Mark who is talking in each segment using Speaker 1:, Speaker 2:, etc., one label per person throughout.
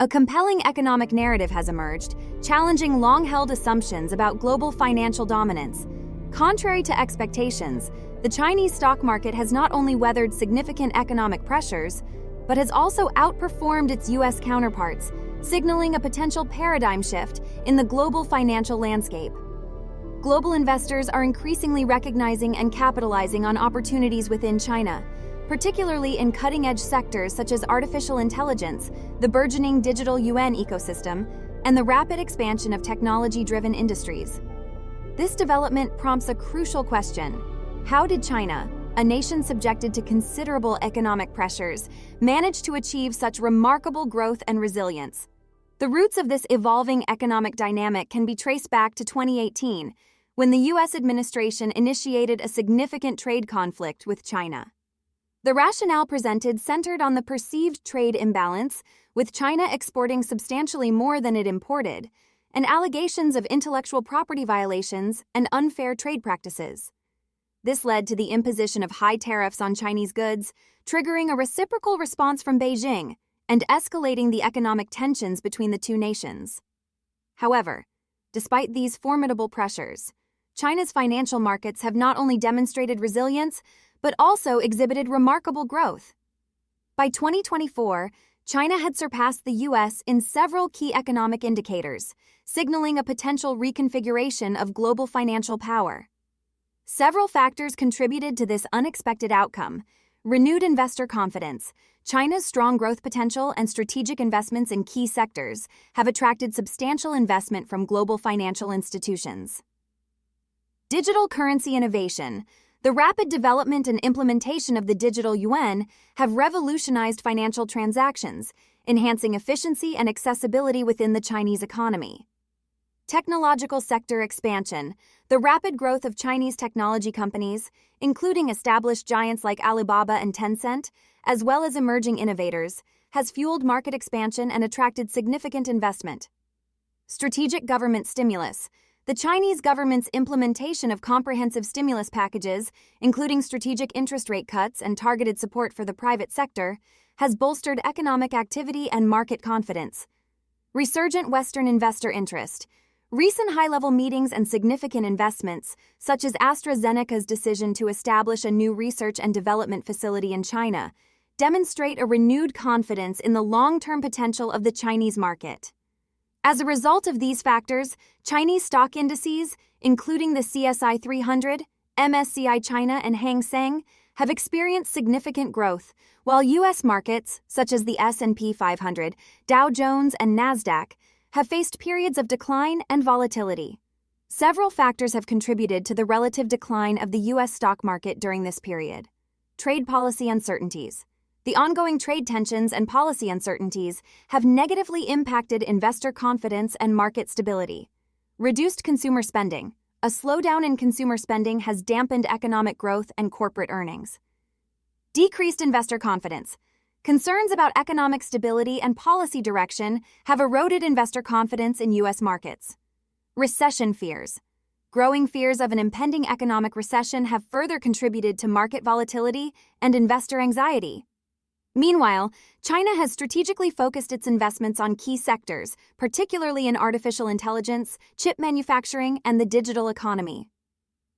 Speaker 1: A compelling economic narrative has emerged, challenging long-held assumptions about global financial dominance. Contrary to expectations, the Chinese stock market has not only weathered significant economic pressures, but has also outperformed its U.S. counterparts, signaling a potential paradigm shift in the global financial landscape. Global investors are increasingly recognizing and capitalizing on opportunities within China, particularly in cutting-edge sectors such as artificial intelligence, the burgeoning digital Yuan ecosystem, and the rapid expansion of technology-driven industries. This development prompts a crucial question: how did China, a nation subjected to considerable economic pressures, manage to achieve such remarkable growth and resilience? The roots of this evolving economic dynamic can be traced back to 2018, when the U.S. administration initiated a significant trade conflict with China. The rationale presented centered on the perceived trade imbalance, with China exporting substantially more than it imported, and allegations of intellectual property violations and unfair trade practices. This led to the imposition of high tariffs on Chinese goods, triggering a reciprocal response from Beijing and escalating the economic tensions between the two nations. However, despite these formidable pressures, China's financial markets have not only demonstrated resilience, but also exhibited remarkable growth. By 2024, China had surpassed the U.S. in several key economic indicators, signaling a potential reconfiguration of global financial power. Several factors contributed to this unexpected outcome: renewed investor confidence. China's strong growth potential and strategic investments in key sectors have attracted substantial investment from global financial institutions. Digital currency innovation. The rapid development and implementation of the digital yuan have revolutionized financial transactions, enhancing efficiency and accessibility within the Chinese economy. Technological sector expansion. The rapid growth of Chinese technology companies, including established giants like Alibaba and Tencent, as well as emerging innovators, has fueled market expansion and attracted significant investment. Strategic government stimulus. The Chinese government's implementation of comprehensive stimulus packages, including strategic interest rate cuts and targeted support for the private sector, has bolstered economic activity and market confidence. Resurgent Western investor interest. Recent high-level meetings and significant investments, such as AstraZeneca's decision to establish a new research and development facility in China, demonstrate a renewed confidence in the long-term potential of the Chinese market. As a result of these factors, Chinese stock indices, including the CSI 300, MSCI China, and Hang Seng, have experienced significant growth, while U.S. markets, such as the S&P 500, Dow Jones, and NASDAQ, have faced periods of decline and volatility. Several factors have contributed to the relative decline of the U.S. stock market during this period. Trade policy uncertainties. The ongoing trade tensions and policy uncertainties have negatively impacted investor confidence and market stability. Reduced consumer spending. A slowdown in consumer spending has dampened economic growth and corporate earnings. Decreased investor confidence. Concerns about economic stability and policy direction have eroded investor confidence in U.S. markets. Recession fears. Growing fears of an impending economic recession have further contributed to market volatility and investor anxiety. Meanwhile, China has strategically focused its investments on key sectors, particularly in artificial intelligence, chip manufacturing, and the digital economy.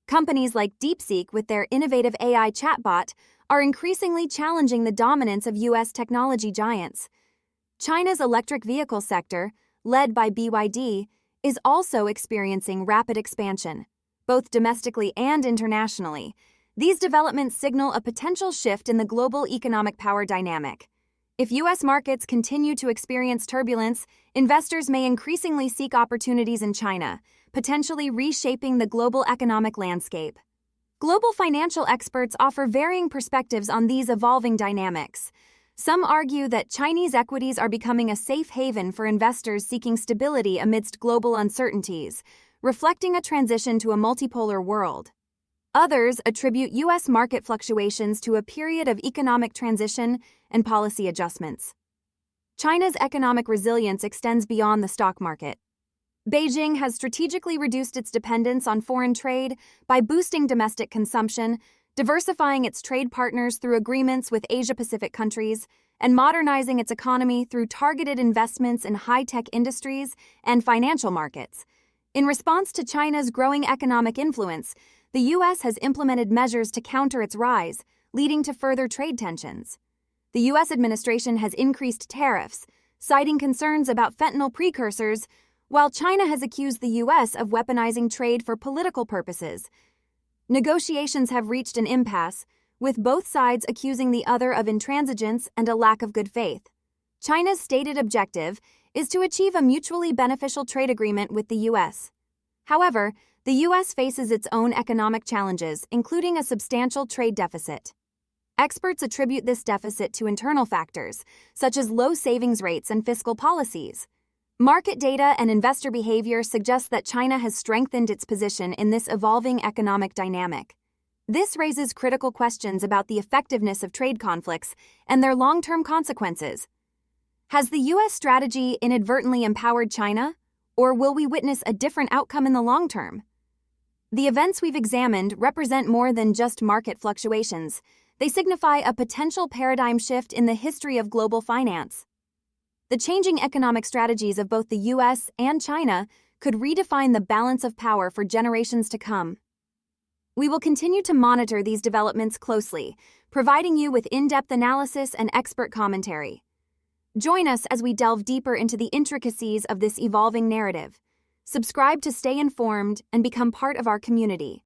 Speaker 1: Companies like DeepSeek, with their innovative AI chatbot, are increasingly challenging the dominance of U.S. technology giants. China's electric vehicle sector, led by BYD, is also experiencing rapid expansion, both domestically and internationally. These developments signal a potential shift in the global economic power dynamic. If U.S. markets continue to experience turbulence, investors may increasingly seek opportunities in China, potentially reshaping the global economic landscape. Global financial experts offer varying perspectives on these evolving dynamics. Some argue that Chinese equities are becoming a safe haven for investors seeking stability amidst global uncertainties, reflecting a transition to a multipolar world. Others attribute U.S. market fluctuations to a period of economic transition and policy adjustments. China's economic resilience extends beyond the stock market. Beijing has strategically reduced its dependence on foreign trade by boosting domestic consumption, diversifying its trade partners through agreements with Asia-Pacific countries, and modernizing its economy through targeted investments in high-tech industries and financial markets. In response to China's growing economic influence, the U.S. has implemented measures to counter its rise, leading to further trade tensions. The U.S. administration has increased tariffs, citing concerns about fentanyl precursors, while China has accused the U.S. of weaponizing trade for political purposes. Negotiations have reached an impasse, with both sides accusing the other of intransigence and a lack of good faith. China's stated objective is to achieve a mutually beneficial trade agreement with the U.S. However, the U.S. faces its own economic challenges, including a substantial trade deficit. Experts attribute this deficit to internal factors, such as low savings rates and fiscal policies. Market data and investor behavior suggest that China has strengthened its position in this evolving economic dynamic. This raises critical questions about the effectiveness of trade conflicts and their long-term consequences. Has the U.S. strategy inadvertently empowered China, or will we witness a different outcome in the long term? The events we've examined represent more than just market fluctuations. They signify a potential paradigm shift in the history of global finance. The changing economic strategies of both the U.S. and China could redefine the balance of power for generations to come. We will continue to monitor these developments closely, providing you with in-depth analysis and expert commentary. Join us as we delve deeper into the intricacies of this evolving narrative. Subscribe to stay informed and become part of our community.